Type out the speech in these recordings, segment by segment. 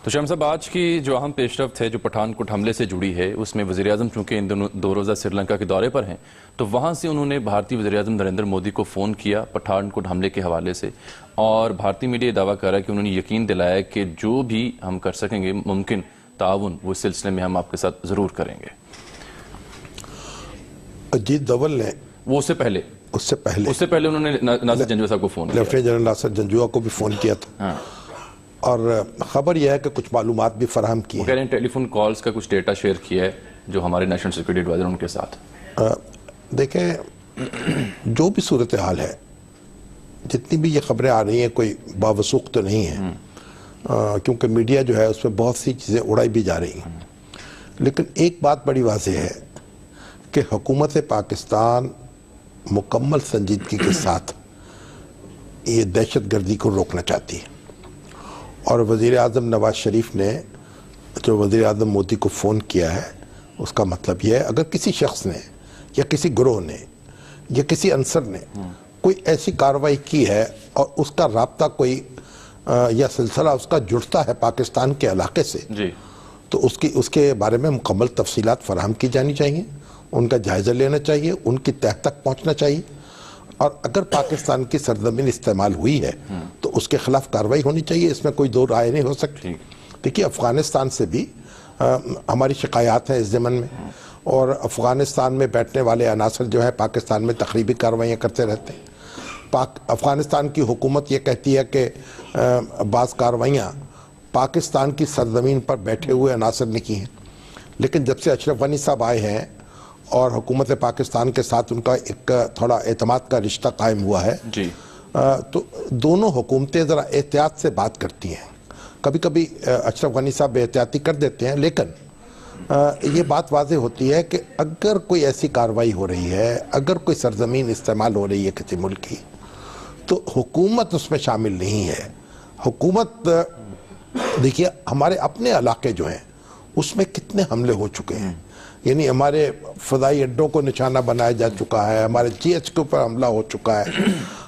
تو شام صاحب آج کی جو اہم پیش رفت ہے جو پٹھان کوٹ حملے سے جڑی ہے اس میں وزیراعظم چونکہ ان دو روزہ سری لنکا کے دورے پر ہیں تو وہاں سے انہوں نے بھارتی وزیراعظم نریندر مودی کو فون کیا پٹھان کوٹ حملے کے حوالے سے، اور بھارتی میڈیا یہ دعویٰ کر رہا ہے کہ انہوں نے یقین دلایا کہ جو بھی ہم کر سکیں گے ممکن تعاون وہ اس سلسلے میں ہم آپ کے ساتھ ضرور کریں گے۔ اجیت دوول نے وہ اس سے پہلے انہوں نے ناصر جنجوعہ صاحب کو فون کیا، لیفٹیننٹ جنرل ناصر جنجوعہ کو بھی فون کیا تھا، اور خبر یہ ہے کہ کچھ معلومات بھی فراہم کی وہ کہہ رہے ہیں ٹیلی فون کالز کا کچھ ڈیٹا شیئر کیا ہے جو ہمارے نیشنل سیکورٹی ایڈوائزر ان کے ساتھ۔ دیکھیں جو بھی صورتحال ہے، جتنی بھی یہ خبریں آ رہی ہیں کوئی باوثوق تو نہیں ہے، کیونکہ میڈیا جو ہے اس میں بہت سی چیزیں اڑائی بھی جا رہی ہیں، لیکن ایک بات بڑی واضح ہے کہ حکومت پاکستان مکمل سنجیدگی کے ساتھ یہ دہشت گردی کو روکنا چاہتی ہے، اور وزیر اعظم نواز شریف نے جو وزیر اعظم مودی کو فون کیا ہے اس کا مطلب یہ ہے اگر کسی شخص نے یا کسی گروہ نے یا کسی عنصر نے کوئی ایسی کارروائی کی ہے اور اس کا رابطہ کوئی یا سلسلہ اس کا جڑتا ہے پاکستان کے علاقے سے تو اس کے بارے میں مکمل تفصیلات فراہم کی جانی چاہیے، ان کا جائزہ لینا چاہیے، ان کی تہ تک پہنچنا چاہیے، اور اگر پاکستان کی سرزمین استعمال ہوئی ہے تو اس کے خلاف کارروائی ہونی چاہیے، اس میں کوئی دو رائے نہیں ہو سکتی۔ دیکھیے افغانستان سے بھی ہماری شکایات ہیں اس ضمن میں، اور افغانستان میں بیٹھنے والے عناصر جو ہیں پاکستان میں تخریبی کارروائیاں کرتے رہتے ہیں۔ افغانستان کی حکومت یہ کہتی ہے کہ بعض کارروائیاں پاکستان کی سرزمین پر بیٹھے ہوئے عناصر نے کی ہیں، لیکن جب سے اشرف غنی صاحب آئے ہیں اور حکومت پاکستان کے ساتھ ان کا ایک تھوڑا اعتماد کا رشتہ قائم ہوا ہے تو دونوں حکومتیں ذرا احتیاط سے بات کرتی ہیں۔ کبھی کبھی اشرف غنی صاحب بے احتیاطی کر دیتے ہیں، لیکن یہ بات واضح ہوتی ہے کہ اگر کوئی ایسی کارروائی ہو رہی ہے، اگر کوئی سرزمین استعمال ہو رہی ہے کسی ملک کی، تو حکومت اس میں شامل نہیں ہے۔ حکومت دیکھیے ہمارے اپنے علاقے جو ہیں اس میں کتنے حملے ہو چکے ہیں، یعنی ہمارے فضائی اڈوں کو نشانہ بنایا جا چکا ہے، ہمارے جی ایچ کے اوپر حملہ ہو چکا ہے،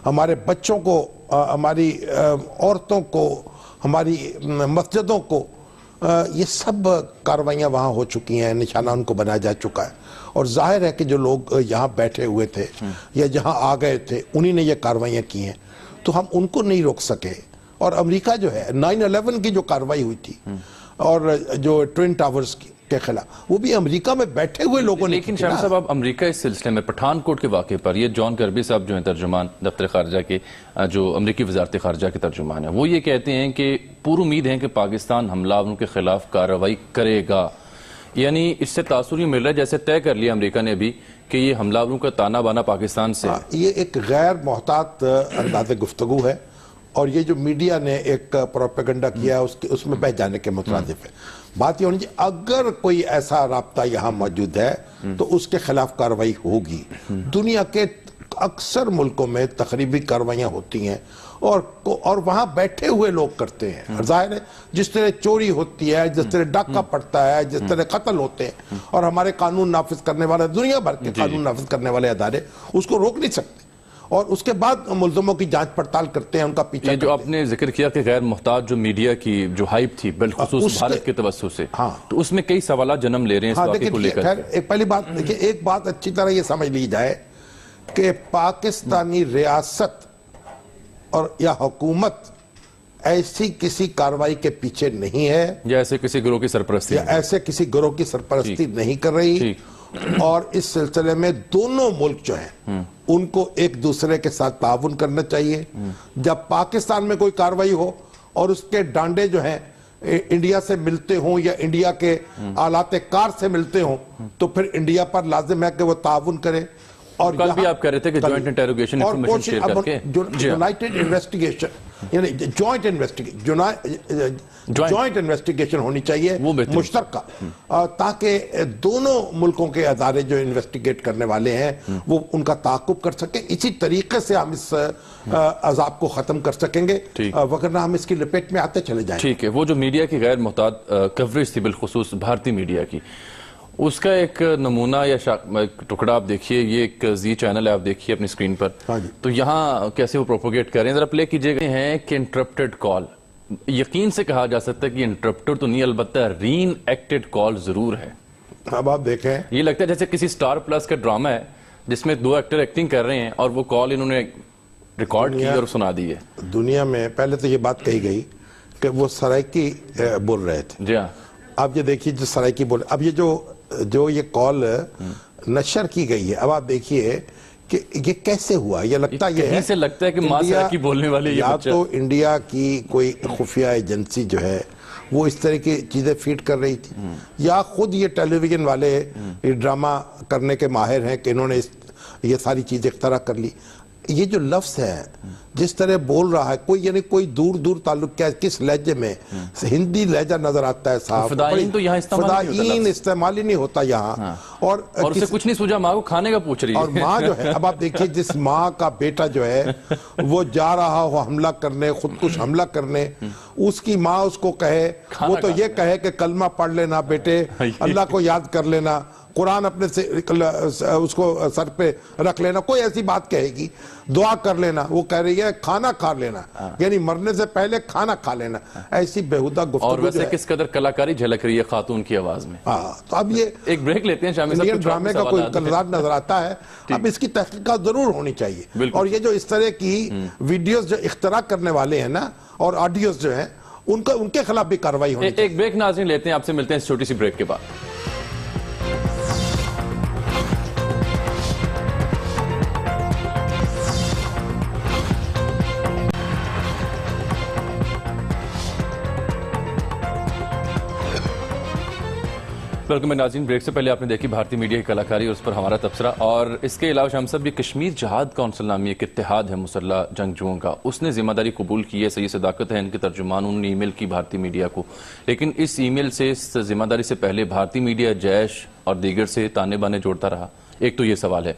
ہمارے بچوں کو، ہماری عورتوں کو، ہماری مسجدوں کو، یہ سب کارروائیاں وہاں ہو چکی ہیں، نشانہ ان کو بنایا جا چکا ہے، اور ظاہر ہے کہ جو لوگ یہاں بیٹھے ہوئے تھے یا جہاں آ گئے تھے انہی نے یہ کارروائیاں کی ہیں، تو ہم ان کو نہیں روک سکے۔ اور امریکہ جو ہے 9/11 کی جو کارروائی ہوئی تھی اور جو ٹوئن ٹاورز کے خلاف، وہ بھی امریکہ میں بیٹھے ہوئے لوگوں نے۔ لیکن شاہ صاحب اب امریکہ اس سلسلے میں پٹھان کوٹ کے واقعے پر، یہ جان کربی صاحب جو ہیں ترجمان دفتر خارجہ کے، جو امریکی وزارت خارجہ کے ترجمان ہیں، وہ یہ کہتے ہیں کہ پوری امید ہے کہ پاکستان حملہ آوروں کے خلاف کارروائی کرے گا، یعنی اس سے تاثر یہ مل رہا ہے جیسے طے کر لیا امریکہ نے بھی کہ یہ حملہ آوروں کا تانا بانا پاکستان سے۔ یہ ایک غیر محتاط انداز گفتگو ہے، اور یہ جو میڈیا نے ایک پروپیگنڈا کیا اس میں بہ جانے کے مترادف ہے۔ بات یہ ہونی چاہیے اگر کوئی ایسا رابطہ یہاں موجود ہے تو اس کے خلاف کارروائی ہوگی۔ دنیا کے اکثر ملکوں میں تخریبی کارروائیاں ہوتی ہیں اور وہاں بیٹھے ہوئے لوگ کرتے ہیں۔ ظاہر ہے جس طرح چوری ہوتی ہے، جس طرح ڈاکہ پڑتا ہے، جس طرح قتل ہوتے ہیں، اور ہمارے قانون نافذ کرنے والے، دنیا بھر کے قانون نافذ کرنے والے ادارے اس کو روک نہیں سکتے، اور اس کے بعد ملزموں کی جانچ پڑتال کرتے ہیں، ان کا پیچھا جو آپ نے ذکر کیا کہ غیر محتاط جو میڈیا کی جو ہائپ تھی بالخصوص بھارت کے توسط سے، تو اس میں کئی سوالات جنم لے رہے ہیں اس واقعے کو لے کر۔ پہلی بات دیکھیں، ایک بات اچھی طرح یہ سمجھ لی جائے کہ پاکستانی ریاست اور یا حکومت ایسی کسی کارروائی کے پیچھے نہیں ہے، یا ایسے کسی گروہ کی سرپرستی نہیں کر رہی، اور اس سلسلے میں دونوں ملک جو ہیں ان کو ایک دوسرے کے ساتھ تعاون کرنا چاہیے۔ جب پاکستان میں کوئی کارروائی ہو اور اس کے ڈانڈے جو ہیں انڈیا سے ملتے ہوں یا انڈیا کے آلات کار سے ملتے ہوں تو پھر انڈیا پر لازم ہے کہ وہ تعاون کرے۔ اور کل بھی آپ کہہ رہے تھے کہ جوائنٹ انٹیروگیشن انفارمیشن شیئر کر کے یونائٹڈ انویسٹیگیشن، یعنی جوائنٹ انویسٹیگیشن ہونی چاہیے مشترکہ، تاکہ دونوں ملکوں کے ادارے جو انویسٹیگیٹ کرنے والے ہیں وہ ان کا تعاقب کر سکیں۔ اسی طریقے سے ہم اس عذاب کو ختم کر سکیں گے، وگرنہ ہم اس کی لپیٹ میں آتے چلے جائیں۔ ٹھیک ہے، وہ جو میڈیا کی غیر محتاط کوریج تھی بالخصوص بھارتی میڈیا کی، اس کا ایک نمونہ یا ٹکڑا آپ دیکھیے، یہ ایک زی چینل ہے، آپ دیکھیے اپنی سکرین پر، تو یہاں کیسے وہ پروپوگیٹ کر رہے ہیں، ذرا پلے کیجئے گا۔ ہیں کہ انٹرپٹڈ کال، یقین سے کہا جا سکتا ہے کہ انٹرپٹر تو نہیں، البتہ رین ایکٹڈ کال ضرور ہے. اب آپ دیکھیں یہ لگتا ہے جیسے کسی سٹار پلس کا ڈرامہ ہے جس میں 2 ایکٹر ایکٹنگ کر رہے ہیں اور وہ کال انہوں نے ریکارڈ کی اور سنا دی ہے. دنیا میں پہلے تو یہ بات کہی گئی کہ وہ سرائکی بول رہے تھے. جی ہاں. اب یہ دیکھیے جو سرائکی بول، اب یہ جو یہ کال نشر کی گئی ہے، اب آپ دیکھیے کہ یہ کیسے ہوا. یہ لگتا یہ کہیں سے لگتا ہے کہ ماں سرائکی بولنے والے یہ یا بچہ. تو انڈیا کی کوئی خفیہ ایجنسی جو ہے وہ اس طرح کی چیزیں فیڈ کر رہی تھی، یا خود یہ ٹیلی ویژن والے یہ ڈرامہ کرنے کے ماہر ہیں کہ انہوں نے یہ ساری چیزیں اختراع کر لی. یہ جو لفظ ہے جس طرح بول رہا ہے کوئی، یعنی کوئی دور دور تعلق کیا، کس لہجے میں، ہندی لہجہ نظر آتا ہے صاحب. فدائین تو یہاں فدائین استعمال ہی نہیں ہوتا یہاں. اور اسے کچھ نہیں سوچا، ماں کو کھانے کا پوچھ رہی ہے. اور ماں جو ہے، اب آپ دیکھیے جس ماں کا بیٹا جو ہے وہ جا رہا ہو حملہ کرنے، خودکش حملہ کرنے، اس کی ماں اس کو کہے، وہ تو یہ کہے کہ کلمہ پڑھ لینا بیٹے، اللہ کو یاد کر لینا، قرآن اپنے سے اس کو سر پہ رکھ لینا، کوئی ایسی بات کہے گی، دعا کر لینا. وہ کہہ رہی ہے کھانا کھا لینا، یعنی مرنے سے پہلے کھانا کھا لینا. ایسی بےہودہ گفتگو. اور ویسے کس قدر کلاکاری جھلک رہی ہے خاتون کی آواز میں. تو اب یہ ایک بریک لیتے ہیں شامی صاحب. انڈین ڈرامے کا کوئی کردار نظر آتا ہے. اب اس کی تحقیقات ضرور ہونی چاہیے. اور یہ جو اس طرح کی ویڈیوز جو اختراع کرنے والے ہیں نا، اور آڈیوز جو ہیں، ان کے خلاف بھی کارروائی ہونی چاہیے. ایک بریک ناظرین لیتے ہیں، آپ سے ملتے ہیں اس چھوٹی سی بریک کے بعد. ویلکم ناظرین. بریک سے پہلے آپ نے دیکھی بھارتی میڈیا کی کلاکاری اور اس پر ہمارا تبصرہ. اور اس کے علاوہ شام صاحب، یہ کشمیر جہاد کونسل نامی ایک اتحاد ہے مسلح جنگجوؤں کا، اس نے ذمہ داری قبول کی ہے. سید صداقت ہے ان کے ترجمان، انہوں نے ای میل کی بھارتی میڈیا کو، لیکن اس ای میل سے، اس ذمہ داری سے پہلے بھارتی میڈیا جیش اور دیگر سے تانے بانے جوڑتا رہا. ایک تو یہ سوال ہے.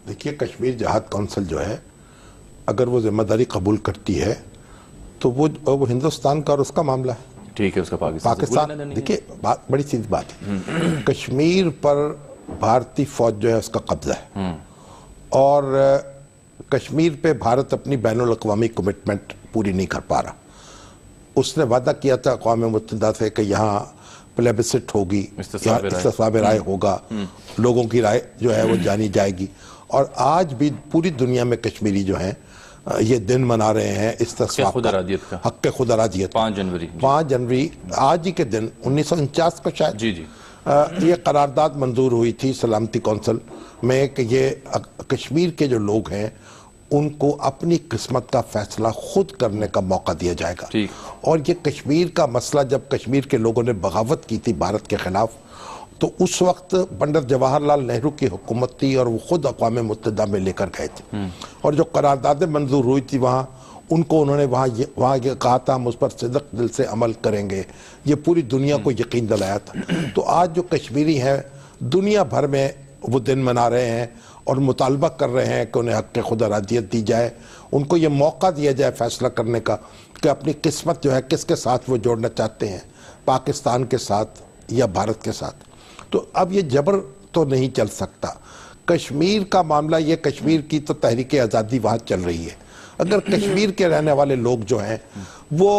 دیکھیے کشمیر جہاد کونسل جو ہے، اگر وہ ذمہ داری قبول کرتی ہے تو وہ ہندوستان کا اور اس کا معاملہ ہے. ٹھیک ہے، اس کا پاکستان. دیکھیے بڑی سیدھی بات ہے، کشمیر پر بھارتی فوج جو ہے اس کا قبضہ ہے، اور کشمیر پہ بھارت اپنی بین الاقوامی کمٹمنٹ پوری نہیں کر پا رہا. اس نے وعدہ کیا تھا اقوام متحدہ سے کہ یہاں پلیبسٹ ہوگی، استصواب رائے ہوگا، لوگوں کی رائے جو ہے وہ جانی جائے گی. اور آج بھی پوری دنیا میں کشمیری جو ہیں یہ دن منا رہے ہیں استصواب کا، حق خود ارادیت. 5 جنوری آج ہی کے دن 1949 کو شاید یہ قرارداد منظور ہوئی تھی سلامتی کونسل میں کہ یہ کشمیر کے جو لوگ ہیں ان کو اپنی قسمت کا فیصلہ خود کرنے کا موقع دیا جائے گا. اور یہ کشمیر کا مسئلہ جب کشمیر کے لوگوں نے بغاوت کی تھی بھارت کے خلاف، تو اس وقت پنڈت جواہر لال نہرو کی حکومت تھی اور وہ خود اقوام متحدہ میں لے کر گئے تھے. اور جو قراردادیں منظور ہوئی تھی وہاں، ان کو انہوں نے وہاں یہ کہا تھا ہم اس پر صدق دل سے عمل کریں گے. یہ پوری دنیا کو یقین دلایا تھا. تو آج جو کشمیری ہیں دنیا بھر میں وہ دن منا رہے ہیں اور مطالبہ کر رہے ہیں کہ انہیں حق خود ارادیت دی جائے، ان کو یہ موقع دیا جائے فیصلہ کرنے کا کہ اپنی قسمت جو ہے کس کے ساتھ وہ جوڑنا چاہتے ہیں، پاکستان کے ساتھ یا بھارت کے ساتھ. تو اب یہ جبر تو نہیں چل سکتا. کشمیر کا معاملہ یہ، کشمیر کی تو تحریک آزادی وہاں چل رہی ہے. اگر کشمیر کے رہنے والے لوگ جو ہیں وہ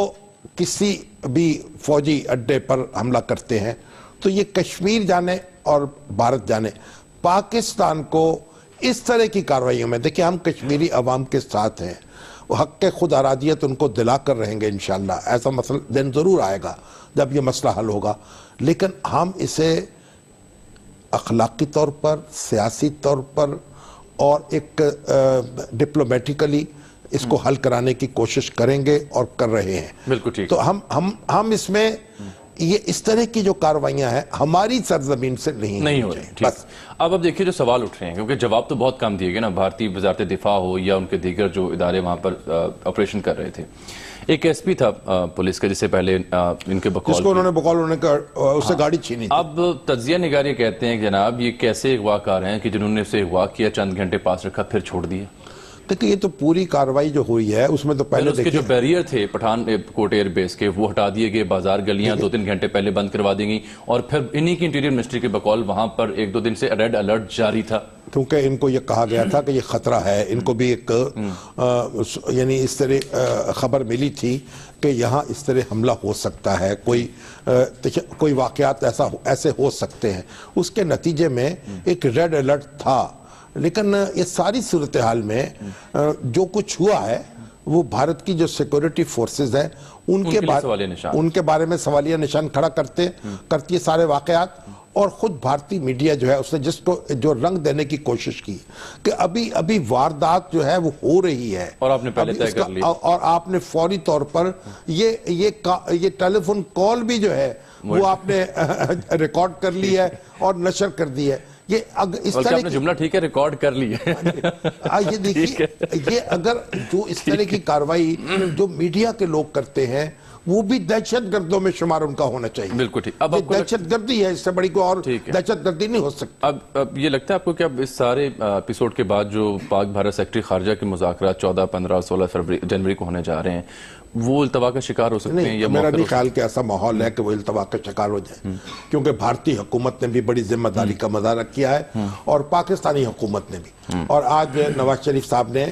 کسی بھی فوجی اڈے پر حملہ کرتے ہیں تو یہ کشمیر جانے اور بھارت جانے، پاکستان کو اس طرح کی کارروائیوں میں، دیکھیں ہم کشمیری عوام کے ساتھ ہیں، وہ حق خود ارادیت ان کو دلا کر رہیں گے انشاءاللہ. ایسا مسئلہ دن ضرور آئے گا جب یہ مسئلہ حل ہوگا، لیکن ہم اسے اخلاقی طور پر، سیاسی طور پر اور ایک ڈپلومیٹیکلی اس کو حل کرانے کی کوشش کریں گے اور کر رہے ہیں. بالکل ٹھیک. تو ہم اس میں یہ اس طرح کی جو کاروائیاں ہیں ہماری سرزمین سے نہیں ہو رہی. بس اب دیکھیے جو سوال اٹھ رہے ہیں، کیونکہ جواب تو بہت کم دیے گئے نا، بھارتی وزارت دفاع ہو یا ان کے دیگر جو ادارے وہاں پر آپریشن کر رہے تھے. ایک ایس پی تھا پولیس کا جس سے پہلے ان کے بقول، جس کو انہوں نے بقول انہوں نے اس سے گاڑی چھینی. اب تجزیہ نگاری کہتے ہیں کہ جناب یہ کیسے اغوا کار ہیں کہ جنہوں نے اسے اغوا کیا، چند گھنٹے پاس رکھا پھر چھوڑ دیا. دیکھیں یہ تو پوری کاروائی جو ہوئی ہے اس میں تو پہلے اس کے جو بیریئر تھے پٹھان کوٹ ایئر بیس کے وہ ہٹا دیے گئے, بازار گلیاں 2-3 گھنٹے پہلے بند کروا دی گئیں, اور پھر انہی کی انٹیریئر منسٹری کے بقول وہاں پر 1-2 دن سے ریڈ الرٹ جاری تھا, کیونکہ ان کو یہ کہا گیا تھا کہ یہ خطرہ ہے. ان کو بھی ایک یعنی اس طرح خبر ملی تھی کہ یہاں اس طرح حملہ ہو سکتا ہے, کوئی واقعات ایسے ہو سکتے ہیں. اس کے نتیجے میں ایک ریڈ الرٹ تھا. لیکن یہ ساری صورتحال میں جو کچھ ہوا ہے وہ بھارت کی جو سیکورٹی فورسز ہیں ان کے بارے میں سوالیہ نشان کھڑا کرتی ہے سارے واقعات. اور خود بھارتی میڈیا جو ہے اس نے جس کو جو رنگ دینے کی کوشش کی کہ ابھی واردات جو ہے وہ ہو رہی ہے, اور آپ نے پہلے طے کر لیا, اور آپ نے فوری طور پر یہ ٹیلی فون کال بھی جو ہے وہ آپ نے ریکارڈ کر لی ہے اور نشر کر دی ہے. اس طرح کی جملہ ٹھیک ہے, ریکارڈ کر لی ہے. یہ دیکھیے, یہ اگر جو اس طرح کی کاروائی جو میڈیا کے لوگ کرتے ہیں وہ بھی دہشت گردوں میں شمار ان کا ہونا چاہیے. بالکل ٹھیک. اب دہشت گردی ہے, اس سے بڑی کوئی اور دہشت گردی نہیں ہو سکتی. اب یہ لگتا ہے آپ کو کہ اب اس سارے ایپیسوڈ کے بعد جو پاک بھارت سیکرٹری خارجہ کے مذاکرات 14, 15, 16 جنوری کو ہونے جا رہے ہیں وہ التوا کا شکار ہو سکتے ہیں؟ میرا نہیں خیال کہ ایسا ماحول ہے کہ وہ التوا کا شکار ہو جائے, کیونکہ بھارتی حکومت نے بھی بڑی ذمہ داری کا مظاہرہ کیا ہے اور پاکستانی حکومت نے بھی. اور آج نواز شریف صاحب نے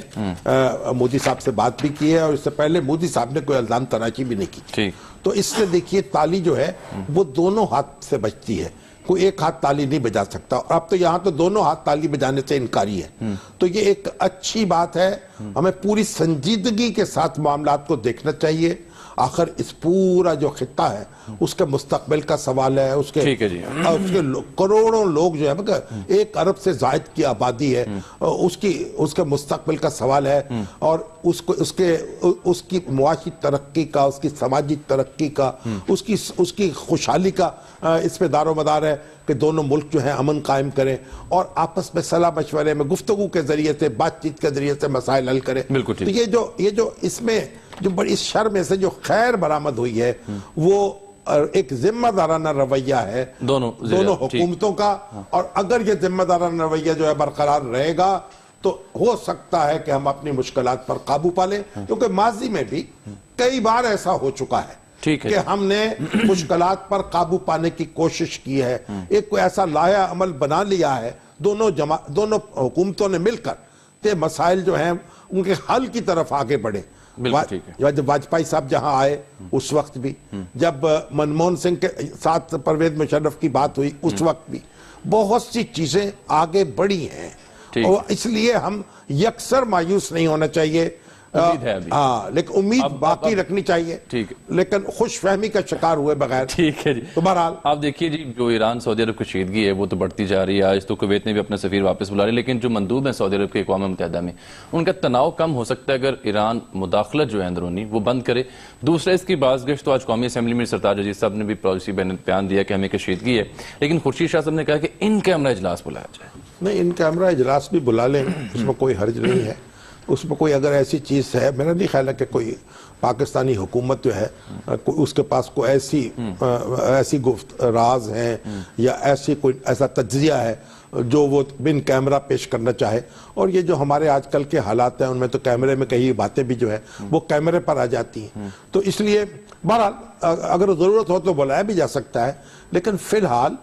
مودی صاحب سے بات بھی کی ہے, اور اس سے پہلے مودی صاحب نے کوئی الزام تراشی بھی نہیں کی. تو اس سے دیکھیے تالی جو ہے وہ دونوں ہاتھ سے بجتی ہے, کوئی ایک ہاتھ تالی نہیں بجا سکتا. اب تو یہاں تو دونوں ہاتھ تالی بجانے سے انکاری ہے. تو یہ ایک اچھی بات ہے, ہمیں پوری سنجیدگی کے ساتھ معاملات کو دیکھنا چاہیے. آخر اس پورا جو خطہ ہے اس کے مستقبل کا سوال ہے. اس کے کروڑوں لوگ جو ہے 1 ارب سے زائد کی آبادی ہے, اس کے مستقبل کا سوال ہے, اور اس کی معاشی ترقی کا, اس کی سماجی ترقی کا, اس کی خوشحالی کا اس پہ دار و مدار ہے کہ دونوں ملک جو ہیں امن قائم کریں اور آپس میں صلاح مشورے میں گفتگو کے ذریعے سے, بات چیت کے ذریعے سے مسائل حل کریں. تو یہ جو اس میں جو بڑی اس شر میں سے جو خیر برآمد ہوئی ہے وہ ایک ذمہ دارانہ رویہ ہے دونوں حکومتوں کا. اور اگر یہ ذمہ دارانہ رویہ جو ہے برقرار رہے گا تو ہو سکتا ہے کہ ہم اپنی مشکلات پر قابو پا لیں, کیونکہ ماضی میں بھی کئی بار ایسا ہو چکا ہے کہ ہم نے مشکلات پر قابو پانے کی کوشش کی ہے. ایک کوئی ایسا لایا عمل بنا لیا ہے دونوں حکومتوں نے مل کر کہ مسائل جو ہیں ان کے حل کی طرف آگے بڑھے. جب واجپئی صاحب جہاں آئے اس وقت بھی, جب منموہن سنگھ کے ساتھ پرویز مشرف کی بات ہوئی اس وقت بھی, بہت سی چیزیں آگے بڑھی ہیں. اور اس لیے ہم یکسر مایوس نہیں ہونا چاہیے, لیکن امید باقی رکھنی چاہیے, لیکن خوش فہمی کا شکار ہوئے بغیر. ٹھیک ہے جی. تو بہرحال آپ دیکھیے جی, جو ایران سعودی عرب کی کشیدگی ہے وہ تو بڑھتی جا رہی ہے. آج تو کویت نے بھی اپنا سفیر واپس بلا رہی, لیکن جو مندوب ہیں سعودی عرب کے اقوام متحدہ میں ان کا تناؤ کم ہو سکتا ہے اگر ایران مداخلت جو ہے اندرونی وہ بند کرے. دوسرا اس کی باز گشت تو آج قومی اسمبلی میں سرتاج عزیز صاحب نے بھی پالیسی بیان دیا کہ ہمیں کشیدگی ہے, لیکن خورشید شاہ صاحب نے کہا کہ ان کیمرہ اجلاس بلایا جائے. نہیں, ان کیمرہ اجلاس بھی بلا لیں, اس میں کوئی حرج نہیں ہے. اس میں کوئی اگر ایسی چیز ہے, میرا نہیں خیال ہے کہ کوئی پاکستانی حکومت جو ہے اس کے پاس کوئی ایسی راز ہیں یا ایسا تجزیہ ہے جو وہ بن کیمرہ پیش کرنا چاہے. اور یہ جو ہمارے آج کل کے حالات ہیں ان میں تو کیمرے میں کئی باتیں بھی جو ہے وہ کیمرے پر آ جاتی ہیں. تو اس لیے بہرحال اگر ضرورت ہو تو بلایا بھی جا سکتا ہے, لیکن فی الحال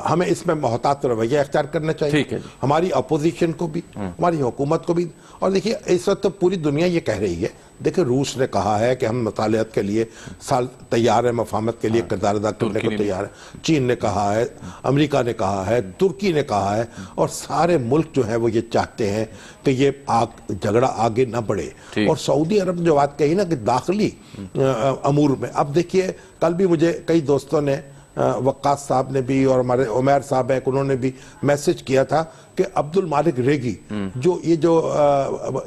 ہمیں اس میں محتاط رویہ اختیار کرنا چاہیے, ہماری اپوزیشن کو بھی, ہماری حکومت کو بھی. اور دیکھیے اس وقت تو پوری دنیا یہ کہہ رہی ہے, دیکھیں روس نے کہا ہے کہ ہم مطالعات کے لیے تیار ہے, مفاہمت کے لیے کردار ادا کرنے کو تیار ہے. چین نے کہا ہے, امریکہ نے کہا ہے, ترکی نے کہا ہے, اور سارے ملک جو ہیں وہ یہ چاہتے ہیں کہ یہ جھگڑا آگے نہ بڑھے. اور سعودی عرب نے جو بات کہی نا کہ داخلی امور میں, اب دیکھیے کل بھی مجھے کئی دوستوں نے, وقاص صاحب نے بھی اور ہمارے عمیر صاحب ہیں, انہوں نے بھی میسج کیا تھا کہ عبد المالک ریگی جو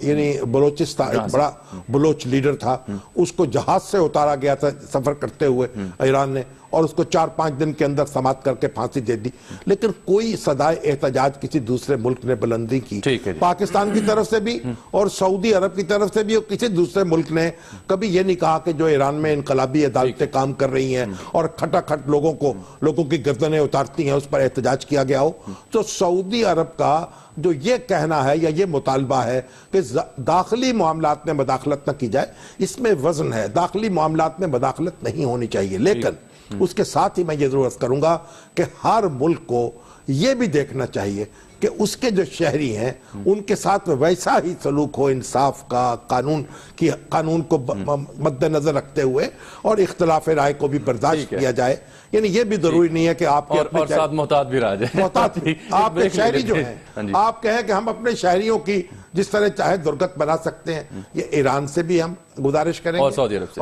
یعنی بلوچستان ایک بڑا بلوچ لیڈر تھا, اس کو جہاز سے اتارا گیا تھا سفر کرتے ہوئے ایران نے, اور اس کو 4-5 دن کے اندر سماعت کر کے پھانسی دے دی. لیکن کوئی صدائے احتجاج کسی دوسرے ملک نے بلندی کی, پاکستان کی طرف سے بھی اور سعودی عرب کی طرف سے بھی, اور کسی دوسرے ملک نے کبھی یہ نہیں کہا کہ جو ایران میں انقلابی عدالتیں کام کر رہی ہیں اور کھٹا کھٹ لوگوں کی گردنیں اتارتی ہیں اس پر احتجاج کیا گیا ہو. تو سعودی عرب کا جو یہ کہنا ہے یا یہ مطالبہ ہے کہ داخلی معاملات میں مداخلت نہ کی جائے، اس میں وزن ہے، داخلی معاملات میں مداخلت نہیں ہونی چاہیے، لیکن اس کے ساتھ ہی میں یہ ضرور عرض کروں گا کہ ہر ملک کو یہ بھی دیکھنا چاہیے کہ اس کے جو شہری ہیں ان کے ساتھ ویسا ہی سلوک ہو، انصاف کا، قانون کو مد نظر رکھتے ہوئے، اور اختلاف رائے کو بھی برداشت کیا جائے. یعنی یہ بھی ضروری نہیں ہے کہ آپ کے اور ساتھ محتاط بھی رہ جائے. محتاط آپ کے شہری جو ہیں، آپ کہیں کہ ہم اپنے شہریوں کی جس طرح چاہے درگت بنا سکتے ہیں. یہ ایران سے بھی ہم گزارش کریں گے اور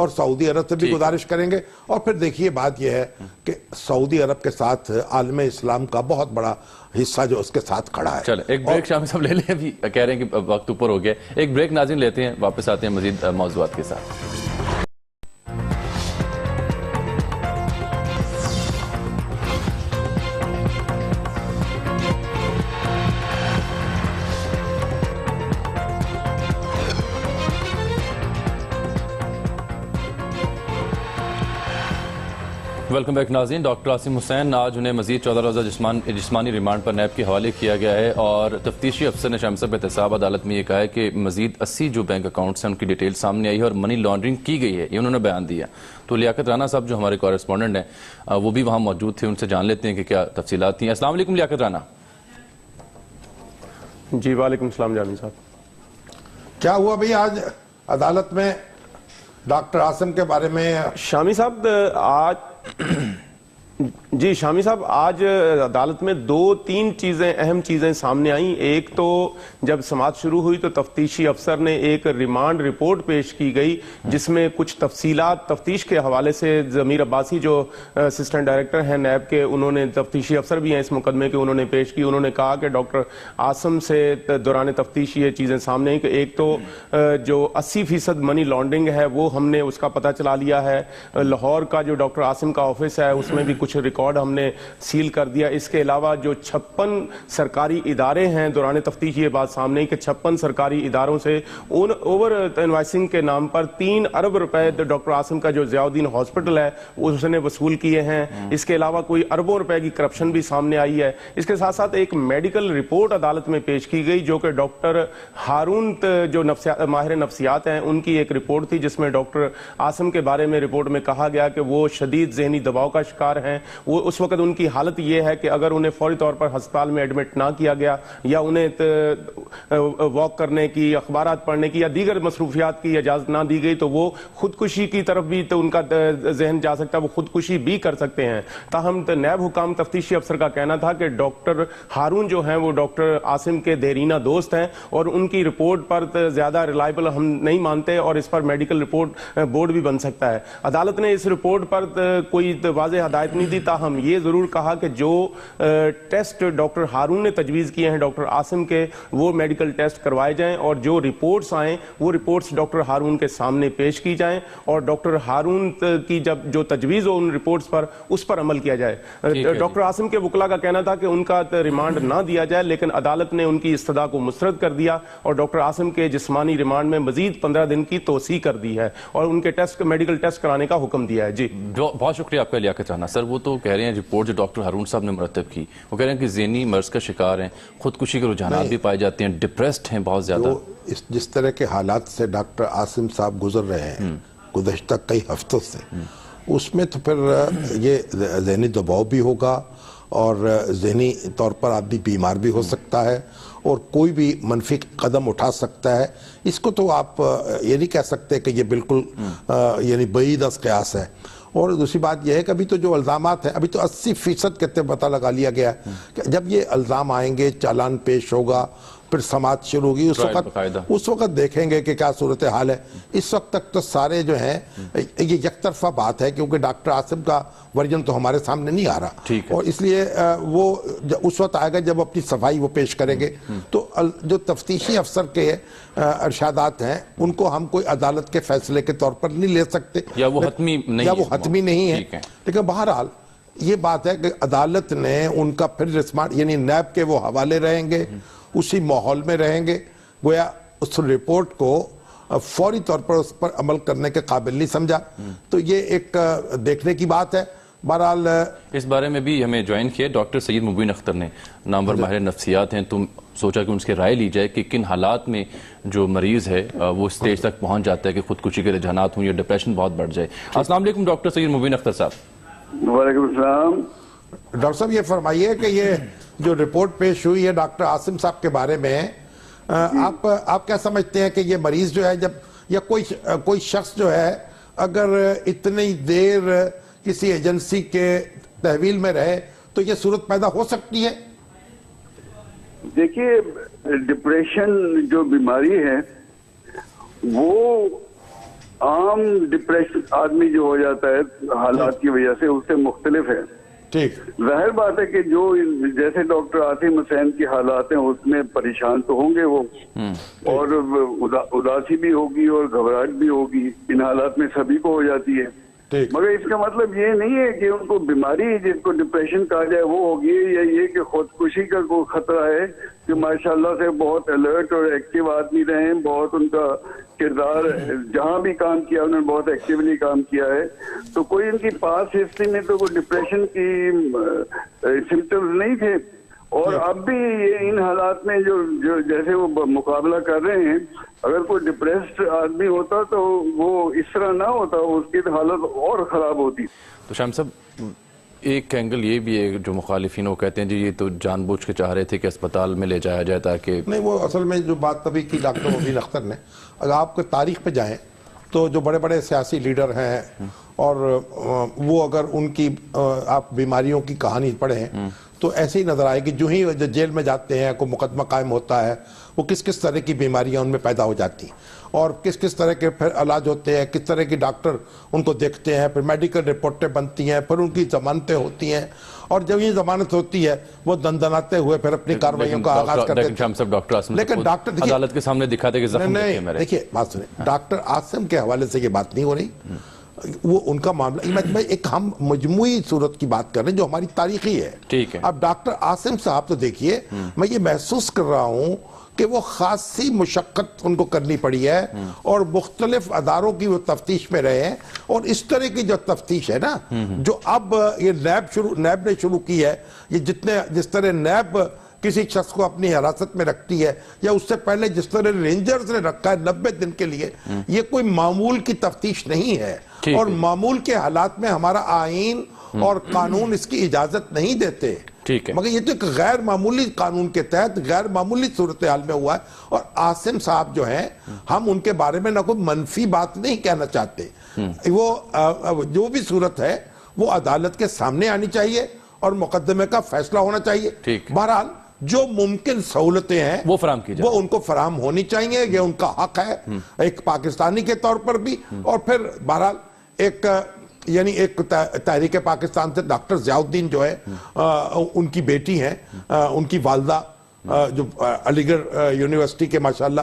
سعودی عرب سے بھی گزارش کریں گے. اور پھر دیکھیے بات یہ ہے کہ سعودی عرب کے ساتھ عالم اسلام کا بہت بڑا حصہ جو اس کے ساتھ کھڑا ہے. چلیں ایک بریک شامل صاحب لے لیں، ابھی کہہ رہے ہیں کہ وقت اوپر ہو گیا. ایک بریک ناظرین لیتے ہیں، واپس آتے ہیں مزید موضوعات کے ساتھ. ویلکم بیک ناظرین. ڈاکٹر عاصم حسین، آج انہیں مزید 14 روزہ جسمانی ریمانڈ پر نیب کے حوالے کیا گیا ہے، اور تفتیشی افسر نے شام صاحب احتساب عدالت میں یہ کہا ہے کہ مزید 80 جو بینک اکاؤنٹس ہیں ان کی ڈیٹیل سامنے آئی ہے اور منی لانڈرنگ کی گئی ہے، یہ انہوں نے بیان دیا. تو لیاقت رانا صاحب جو ہمارے کورسپونڈنٹ ہیں وہ بھی وہاں موجود تھے، ان سے جان لیتے ہیں کہ کیا تفصیلات تھیں. السلام علیکم لیاقت رانا. جی وعلیکم السلام جامی صاحب. کیا ہوا بھئی آج عدالت میں ڈاکٹر عاصم کے بارے میں؟ شامی صاحب آج عدالت میں 2-3 اہم چیزیں سامنے آئیں. ایک تو جب سماعت شروع ہوئی تو تفتیشی افسر نے ایک ریمانڈ رپورٹ پیش کی گئی جس میں کچھ تفصیلات تفتیش کے حوالے سے ضمیر عباسی جو اسسٹنٹ ڈائریکٹر ہیں نیب کے، انہوں نے، تفتیشی افسر بھی ہیں اس مقدمے کے، انہوں نے پیش کی. انہوں نے کہا کہ ڈاکٹر عاصم سے دوران تفتیش یہ چیزیں سامنے آئیں کہ ایک تو جو 80% منی لانڈرنگ ہے وہ ہم نے اس کا پتہ چلا لیا ہے. لاہور کا جو ڈاکٹر عاصم کا آفس ہے اس میں بھی کچھ ریکارڈ ہم نے سیل کر دیا. اس کے علاوہ جو 56 سرکاری ادارے ہیں، دوران تفتیش یہ بات سامنے کہ 56 سرکاری اداروں سے اوور انوائسنگ کے نام پر 3 ارب روپے ڈاکٹر عاصم کا جو ضیاء الدین ہاسپٹل ہے اس نے وصول کیے ہیں. اس کے علاوہ کوئی اربوں روپے کی کرپشن بھی سامنے آئی ہے. اس کے ساتھ ساتھ ایک میڈیکل رپورٹ عدالت میں پیش کی گئی جو کہ ڈاکٹر ہارون جو ماہر نفسیات ہیں ان کی ایک رپورٹ تھی، جس میں ڈاکٹر عاصم کے بارے میں رپورٹ میں کہا گیا کہ وہ شدید ذہنی دباؤ کا شکار ہیں. وہ اس وقت ان کی حالت یہ ہے کہ اگر انہیں فوری طور پر ہسپتال میں ایڈمٹ نہ کیا گیا یا انہیں واک کرنے کی، اخبارات پڑھنے کی یا دیگر مصروفیات کی اجازت نہ دی گئی تو وہ خودکشی کی طرف بھی تو ان کا ذہن جا سکتا ہے، وہ خودکشی بھی کر سکتے ہیں. تاہم نیب حکام تفتیشی افسر کا کہنا تھا کہ ڈاکٹر ہارون جو ہیں وہ ڈاکٹر عاصم کے دیرینہ دوست ہیں اور ان کی رپورٹ پر زیادہ ریلائبل ہم نہیں مانتے اور اس پر میڈیکل رپورٹ بورڈ بھی بن سکتا ہے. عدالت نے اس رپورٹ پر کوئی واضح ہدایت نہیں دی، تاہم یہ ضرور کہا کہ جو ٹیسٹ ڈاکٹر ہارون نے تجویز کیے ہیں ڈاکٹر عاصم کے وہ میڈیکل ٹیسٹ کروائے جائیں اور جو رپورٹس آئیں وہ رپورٹس ڈاکٹر ہارون کے سامنے پیش کی جائیں اور ڈاکٹر ہارون کی جب جو تجویز ہو ان رپورٹس پر اس پر عمل کیا جائے. ڈاکٹر عاصم کے وکلا کا کہنا تھا کہ ان کا ریمانڈ نہ دیا جائے، لیکن عدالت نے ان کی استدعا کو مسترد کر دیا اور ڈاکٹر عاصم کے جسمانی ریمانڈ میں مزید 15 دن کی توسیع کر دی ہے اور ان کے میڈیکل ٹیسٹ کرانے کا حکم دیا ہے. جی بہت شکریہ آپ کا لیاقت رانا. سر وہ تو کہہ رہے ہیں رپورٹ جو ڈاکٹر ہارون صاحب نے مرتب کی، وہ کہہ رہے ہیں کہ ذہنی مرض کا شکار ہیں، خودکشی کے رجحانات بھی پائے جاتے ہیں، ڈپریسڈ ہیں بہت زیادہ. جس طرح کے حالات سے ڈاکٹر عاصم صاحب گزر رہے ہیں گزشتہ کئی ہفتوں سے، اس میں تو پھر یہ ذہنی دباؤ بھی ہوگا اور ذہنی طور پر آدمی بیمار بھی ہو سکتا ہے اور کوئی بھی منفی قدم اٹھا سکتا ہے. اس کو تو آپ یہ نہیں کہہ سکتے کہ یہ بالکل یعنی بعید از قیاس ہے. اور دوسری بات یہ ہے کہ ابھی تو جو الزامات ہیں ابھی تو 80% کہتے پتہ لگا لیا گیا ہے کہ جب یہ الزام آئیں گے، چالان پیش ہوگا، پھر سماعت شروع ہوگی، اس وقت دیکھیں گے کہ کیا صورتحال ہے. اس وقت تک تو سارے جو ہیں یہ یک طرفہ بات ہے کیونکہ ڈاکٹر عاصم کا ورژن تو ہمارے سامنے نہیں آ رہا اور اس لیے وہ اس وقت آئے گا جب اپنی صفائی وہ پیش کریں گے. تو جو تفتیشی افسر کے ارشادات ہیں ان کو ہم کوئی عدالت کے فیصلے کے طور پر نہیں لے سکتے یا وہ حتمی نہیں ہے. لیکن بہرحال یہ بات ہے کہ عدالت نے ان کا پھر رسمانڈ یعنی نیب کے وہ حوالے رہیں گے، اسی ماحول میں رہیں گے، گویا اس رپورٹ کو فوری طور پر اس پر عمل کرنے کے قابل نہیں سمجھا. تو یہ ایک دیکھنے کی بات ہے. بہرحال اس بارے میں بھی ہمیں جوائن کیا ڈاکٹر سید مبین اختر نے، نامور ماہر نفسیات ہیں. تم سوچا کہ ان کی رائے لی جائے کہ کن حالات میں جو مریض ہے وہ اسٹیج تک پہنچ جاتا ہے کہ خودکشی کے رجحانات ہوں یا ڈپریشن بہت بڑھ جائے. السلام علیکم ڈاکٹر سید مبین اختر صاحب. وعلیکم السلام. ڈاکٹر صاحب یہ فرمائیے کہ یہ جو رپورٹ پیش ہوئی ہے ڈاکٹر عاصم صاحب کے بارے میں، آپ کیا سمجھتے ہیں کہ یہ مریض جو ہے جب یا کوئی شخص جو ہے اگر اتنی دیر کسی ایجنسی کے تحویل میں رہے تو یہ صورت پیدا ہو سکتی ہے؟ دیکھیے ڈپریشن جو بیماری ہے وہ عام ڈپریشن آدمی جو ہو جاتا ہے حالات کی وجہ سے اس سے مختلف ہے. ٹھیک. ظاہر بات ہے کہ جو جیسے ڈاکٹر عاصم حسین کی حالات ہیں اس میں پریشان تو ہوں گے وہ، اور اداسی بھی ہوگی اور گھبراہٹ بھی ہوگی. ان حالات میں سبھی کو ہو جاتی ہے. مگر اس کا مطلب یہ نہیں ہے کہ ان کو بیماری جس کو ڈپریشن کہا جائے وہ ہوگی، یا یہ کہ خودکشی کا کوئی خطرہ ہے. کہ ماشاءاللہ سے بہت الرٹ اور ایکٹیو آدمی رہے ہیں، بہت ان کا کردار جہاں بھی کام کیا انہوں نے بہت ایکٹیولی کام کیا ہے، تو کوئی ان کی پاس ہسٹری میں تو کوئی ڈپریشن کی سمپٹمز نہیں تھے. اور اب بھی یہ ان حالات میں جو جیسے وہ مقابلہ کر رہے ہیں، اگر کوئی ڈپریسڈ آدمی ہوتا تو وہ اس طرح نہ ہوتا، اس کی حالت اور خراب ہوتی. تو شام صاحب ایک اینگل یہ بھی ہے جو مخالفین وہ کہتے ہیں جی یہ تو جان بوجھ کے چاہ رہے تھے کہ اسپتال میں لے جایا جائے تاکہ نہیں، وہ اصل میں جو بات تبھی کی ڈاکٹر مبین اختر نے، اگر آپ کے تاریخ پہ جائیں تو جو بڑے بڑے سیاسی لیڈر ہیں اور وہ اگر ان کی آپ بیماریوں کی کہانی پڑھیں تو ایسے ہی نظر آئے کہ جو ہی جیل میں جاتے ہیں کوئی مقدمہ قائم ہوتا ہے وہ کس طرح کی بیماریاں ان میں پیدا ہو جاتی ہیں اور کس طرح کے پھر علاج ہوتے ہیں، کس طرح کی ڈاکٹر ان کو دیکھتے ہیں، پھر میڈیکل رپورٹیں بنتی ہیں، پھر ان کی ضمانتیں ہوتی ہیں، اور جب یہ ضمانت ہوتی ہے وہ دندناتے ہوئے پھر اپنی کارروائیوں کا آغاز کرتے ہیں. لیکن ڈاکٹر عدالت کے سامنے دکھاتے کہ زخم دیکھیے بات سنیں، ڈاکٹر عاصم کے حوالے سے یہ بات نہیں ہو رہی، وہ ان کا معاملہ میں ایک ہم مجموعی صورت کی بات کر رہے ہیں جو ہماری تاریخی ہے. ٹھیک ہے. اب ڈاکٹر عاصم صاحب تو دیکھیے میں یہ محسوس کر رہا ہوں کہ وہ خاصی مشقت ان کو کرنی پڑی ہے اور مختلف اداروں کی وہ تفتیش میں رہے ہیں، اور اس طرح کی جو تفتیش ہے نا جو اب یہ نیب نے شروع کی ہے، یہ جس طرح نیب کسی شخص کو اپنی حراست میں رکھتی ہے یا اس سے پہلے جس طرح رینجرز نے رکھا ہے 90 دن کے لیے، یہ کوئی معمول کی تفتیش نہیں ہے اور معمول کے حالات میں ہمارا آئین اور قانون اس کی اجازت نہیں دیتے. مگر یہ تو ایک غیر معمولی قانون کے تحت غیر معمولی صورتحال میں ہوا ہے، اور عاصم صاحب جو ہیں ہم ان کے بارے میں نہ کوئی منفی بات نہیں کہنا چاہتے، وہ جو بھی صورت ہے وہ عدالت کے سامنے آنی چاہیے اور مقدمے کا فیصلہ ہونا چاہیے. بہرحال جو ممکن سہولتیں ہیں وہ فراہم کی جائے، وہ ان کو فراہم ہونی چاہیے، یہ ان کا حق ہے ایک پاکستانی کے طور پر بھی. اور پھر بہرحال ایک تحریک پاکستان سے ڈاکٹر ضیاء الدین جو ہے ان کی بیٹی ہیں، ان کی والدہ جو علی گڑھ یونیورسٹی کے ماشاءاللہ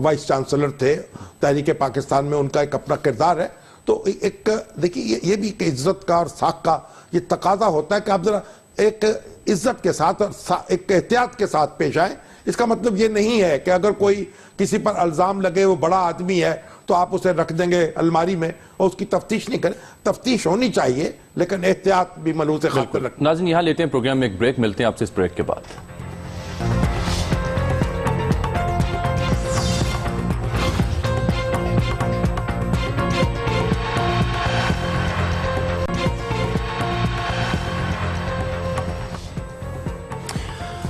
وائس چانسلر تھے تحریک پاکستان میں، ان کا ایک اپنا کردار ہے. تو ایک دیکھیے یہ بھی ایک عزت کا اور ساکھ کا یہ تقاضا ہوتا ہے کہ آپ ذرا ایک عزت کے ساتھ اور ایک احتیاط کے ساتھ پیش آئیں. اس کا مطلب یہ نہیں ہے کہ اگر کوئی کسی پر الزام لگے وہ بڑا آدمی ہے تو آپ اسے رکھ دیں گے الماری میں اور اس کی تفتیش نہیں کریں. تفتیش ہونی چاہیے لیکن احتیاط بھی ملحوظ خاطر رکھیں. ناظرین یہاں لیتے ہیں پروگرام میں ایک بریک، ملتے ہیں آپ سے اس بریک کے بعد.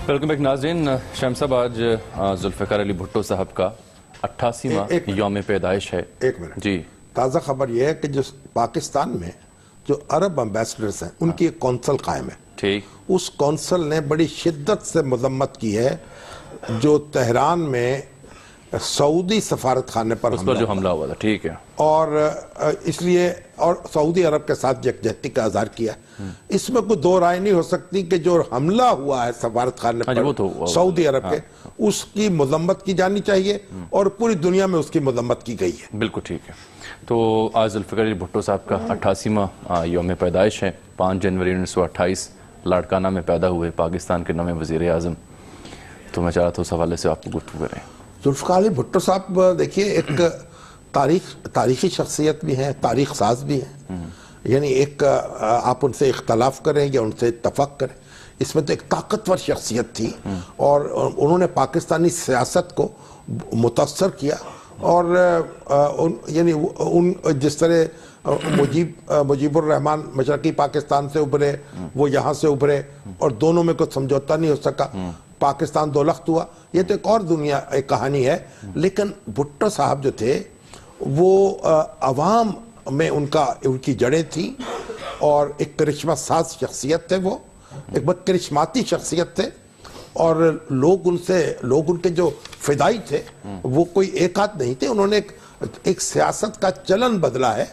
ویلکم بیک ناظرین. شام صاحب آج ذوالفقار علی بھٹو صاحب کا 88واں یوم پیدائش ہے. ایک منٹ جی، تازہ خبر یہ ہے کہ جو پاکستان میں جو عرب امبیسڈرز ہیں ان کی ایک کونسل قائم ہے. ٹھیک. اس کونسل نے بڑی شدت سے مذمت کی ہے جو تہران میں سعودی سفارت خانے پر اس پر جو حملہ ہوا تھا. ٹھیک ہے. اور اس لیے اور سعودی عرب کے ساتھ یکجہتی کا اظہار کیا. اس میں کوئی دو رائے نہیں ہو سکتی کہ جو حملہ ہوا ہے سفارت خانے پر سعودی عرب کے اس کی مذمت کی جانی چاہیے اور پوری دنیا میں اس کی مذمت کی گئی ہے. بالکل ٹھیک ہے. تو آج ذوالفقار علی بھٹو صاحب کا 88واں یوم پیدائش ہے. 5 جنوری 1928 لاڑکانہ میں پیدا ہوئے پاکستان کے نویں وزیر اعظم. تو میں چاہ رہا تھا اس حوالے سے آپ کو گفتگو کریں. ذوالفقار علی بھٹو صاحب دیکھیے ایک تاریخی شخصیت بھی ہیں، تاریخ ساز بھی ہیں. یعنی ایک آپ ان سے اختلاف کریں یا ان سے اتفاق کریں اس میں تو ایک طاقتور شخصیت تھی اور انہوں نے پاکستانی سیاست کو متاثر کیا اور یعنی جس طرح مجیب الرحمان مشرقی پاکستان سے ابھرے، وہ یہاں سے ابھرے اور دونوں میں کوئی سمجھوتا نہیں ہو سکا، پاکستان دو لخت ہوا، یہ تو ایک اور دنیا ایک کہانی ہے۔ لیکن بھٹو صاحب جو تھے وہ عوام میں ان کی جڑیں تھیں اور ایک کرشمہ ساز شخصیت تھے، وہ ایک بہت کرشماتی شخصیت تھے اور لوگ ان کے جو فدائی تھے وہ کوئی ایک آدھ نہیں تھے، انہوں نے ایک سیاست کا چلن بدلا ہے،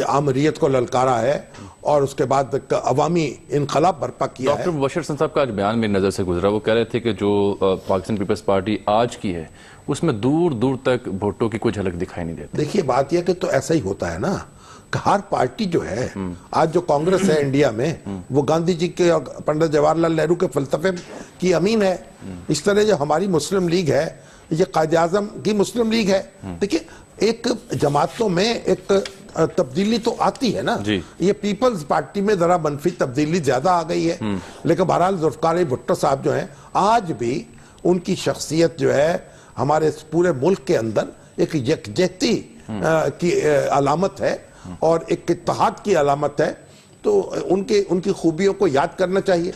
آمریت کو للکارا ہے اور اس کے بعد عوامی انقلاب برپا کیا ہے۔ ڈاکٹر مبشر حسن صاحب کا آج بیان میری نظر سے گزرا، وہ کہہ رہے تھے کہ جو پاکستان پیپلز پارٹی آج کی ہے اس میں دور دور تک بھٹو کی کوئی جھلک دکھائی نہیں دیتی۔ دیکھیے بات یہ کہ تو ایسا ہی ہوتا ہے نا کہ ہر پارٹی جو ہے، آج جو کانگریس ہے انڈیا میں وہ گاندھی جی کے اور پنڈت جواہر لال نہرو کے فلسفے کی امین ہے، اس طرح جو ہماری مسلم لیگ ہے یہ قائد اعظم کی مسلم لیگ ہے۔ دیکھیے ایک جماعتوں میں ایک تبدیلی تو آتی ہے نا، یہ پیپلز پارٹی میں ذرا منفی تبدیلی زیادہ آ گئی ہے، لیکن بہرحال ذوالفقار بھٹو صاحب جو ہیں آج بھی ان کی شخصیت جو ہے ہمارے پورے ملک کے اندر ایک یکجہتی کی علامت ہے اور ایک اتحاد کی علامت ہے، تو ان کی خوبیوں کو یاد کرنا چاہیے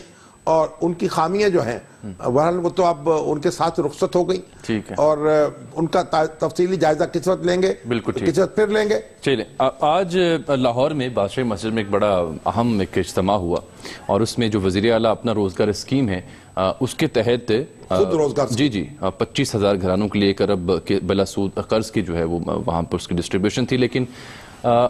اور ان کی خامیاں جو ہیں بہرحال وہ تو اب ان کے ساتھ رخصت ہو گئی، ٹھیک ہے، اور ان کا تفصیلی جائزہ کس وقت لیں گے، بالکل کس وقت پھر لیں گے۔ چلیں، آج لاہور میں بادشاہی مسجد میں ایک بڑا اہم ایک اجتماع ہوا اور اس میں جو وزیر اعلیٰ اپنا روزگار اسکیم ہے اس کے تحت خود روزگار 25,000 گھرانوں کے لیے 1 ارب کے بلا سود قرض کی جو ہے وہ وہاں پر اس کی ڈسٹریبیوشن تھی، لیکن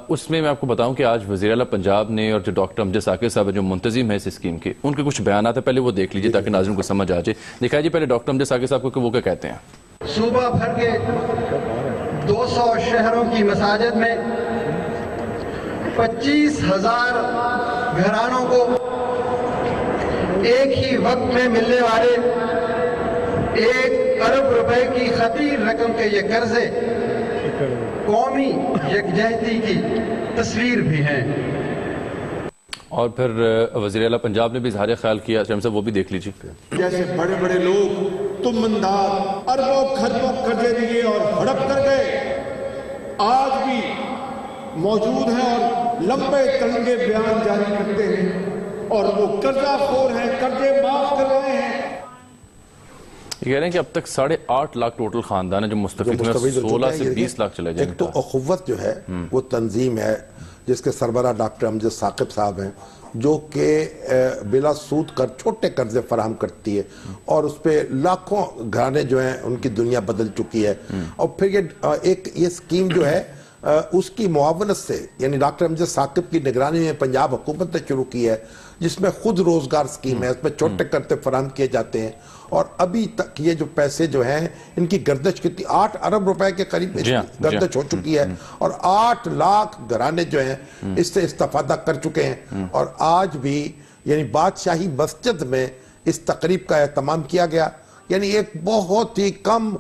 اس میں آپ کو بتاؤں کہ آج وزیر اعلیٰ پنجاب نے اور جو ڈاکٹر امجد ثاقب صاحب جو منتظم ہے اس اسکیم کے، ان کے کچھ بیانات ہیں، پہلے وہ دیکھ لیجئے تاکہ ناظرین کو سمجھ آ جائے۔ دکھائیے جی پہلے ڈاکٹر امجد ثاقب صاحب کو کہ وہ کیا کہتے ہیں۔ صوبہ بھر کے 200 شہروں کی مساجد میں 25,000 گھرانوں کو ایک ہی وقت میں ملنے والے 1 ارب روپے کی خطیر رقم کے یہ قرضے قومی یکجہتی کی تصویر بھی ہیں۔ اور پھر وزیر اعلیٰ پنجاب نے بھی اظہار خیال کیا، شاہم صاحب وہ بھی دیکھ لیجیے۔ جیسے بڑے بڑے لوگ تمندار اربوں خربوں قرضے دیے اور ہڑپ کر گئے، آج بھی موجود ہیں اور لمبے تلنگے بیان جاری کرتے ہیں اور وہ قرضہ خور ہیں، قرضے معاف کر رہے ہیں۔ یہ کہہ رہے ہیں کہ اب تک 8.5 لاکھ ٹوٹل خاندان ہے جو مستفید ہوئے، 16 سے 20 لاکھ چلے جائیں گے۔ ایک تو اخوت جو ہے وہ تنظیم ہے جس کے سربراہ ڈاکٹر امجد ثاقب صاحب ہیں، جو کہ بلا سود کر چھوٹے قرضے فراہم کرتی ہے اور اس پہ لاکھوں گھرانے جو ہیں ان کی دنیا بدل چکی ہے۔ اور پھر یہ اسکیم جو ہے اس کی معاونت سے، یعنی ڈاکٹر امجد ثاقب کی نگرانی میں پنجاب حکومت نے شروع کی ہے، جس میں خود روزگار اسکیم ہے، اس میں چھوٹے قرضے فراہم کیے جاتے ہیں اور ابھی تک یہ جو پیسے جو ہیں ان کی گردش کتنی 8 ارب روپے کے قریب گردش ہو چکی ہے اور 8 لاکھ گھرانے جو ہیں اس سے استفادہ کر چکے ہیں۔ اور آج بھی یعنی بادشاہی مسجد میں اس تقریب کا اہتمام کیا گیا، یعنی ایک بہت ہی کم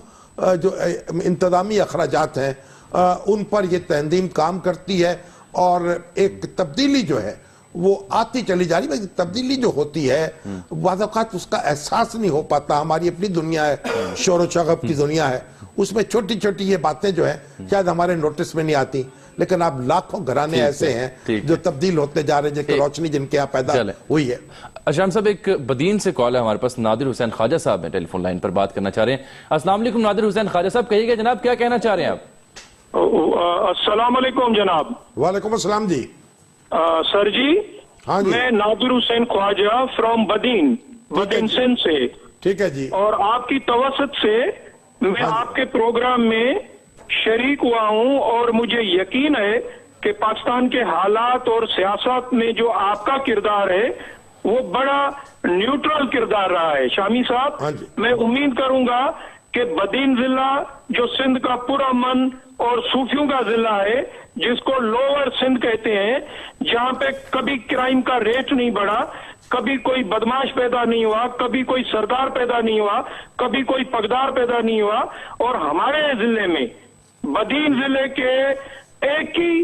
جو انتظامی اخراجات ہیں ان پر یہ تنظیم کام کرتی ہے اور ایک تبدیلی جو ہے وہ آتی چلی جا رہی ہے۔ تبدیلی جو ہوتی ہے بعض اوقات اس کا احساس نہیں ہو پاتا، ہماری اپنی دنیا ہے، شور و شغب کی دنیا ہے، اس میں چھوٹی چھوٹی یہ باتیں جو ہیں شاید ہمارے نوٹس میں نہیں آتی، لیکن اب لاکھوں گھرانے ایسے ہیں جو تبدیل ہوتے جا رہے ہیں، جن کی روشنی جن کے یہاں پیدا ہوئی ہے۔ اشام صاحب ایک بدین سے کال ہے ہمارے پاس، نادر حسین خواجہ صاحب ہیں، ٹیلی فون لائن پر بات کرنا چاہ رہے ہیں۔ السلام علیکم نادر حسین خواجہ صاحب، کہیے گا جناب کیا کہنا چاہ رہے ہیں آپ؟ السلام علیکم جناب۔ وعلیکم السلام جی۔ سر جی ہاں جی، میں نادر حسین خواجہ فرام بدین سندھ سے، ٹھیک ہے جی، اور آپ کی توسط سے میں آپ کے پروگرام میں شریک ہوا ہوں اور مجھے یقین ہے کہ پاکستان کے حالات اور سیاست میں جو آپ کا کردار ہے وہ بڑا نیوٹرل کردار رہا ہے۔ شامی صاحب میں امید کروں گا کہ بدین ضلع جو سندھ کا پرامن اور صوفیوں کا ضلع ہے، جس کو لوور سندھ کہتے ہیں، جہاں پہ کبھی کرائم کا ریٹ نہیں بڑھا، کبھی کوئی بدماش پیدا نہیں ہوا، کبھی کوئی سردار پیدا نہیں ہوا، کبھی کوئی پگدار پیدا نہیں ہوا، اور ہمارے ضلع میں بدین ضلع کے ایک ہی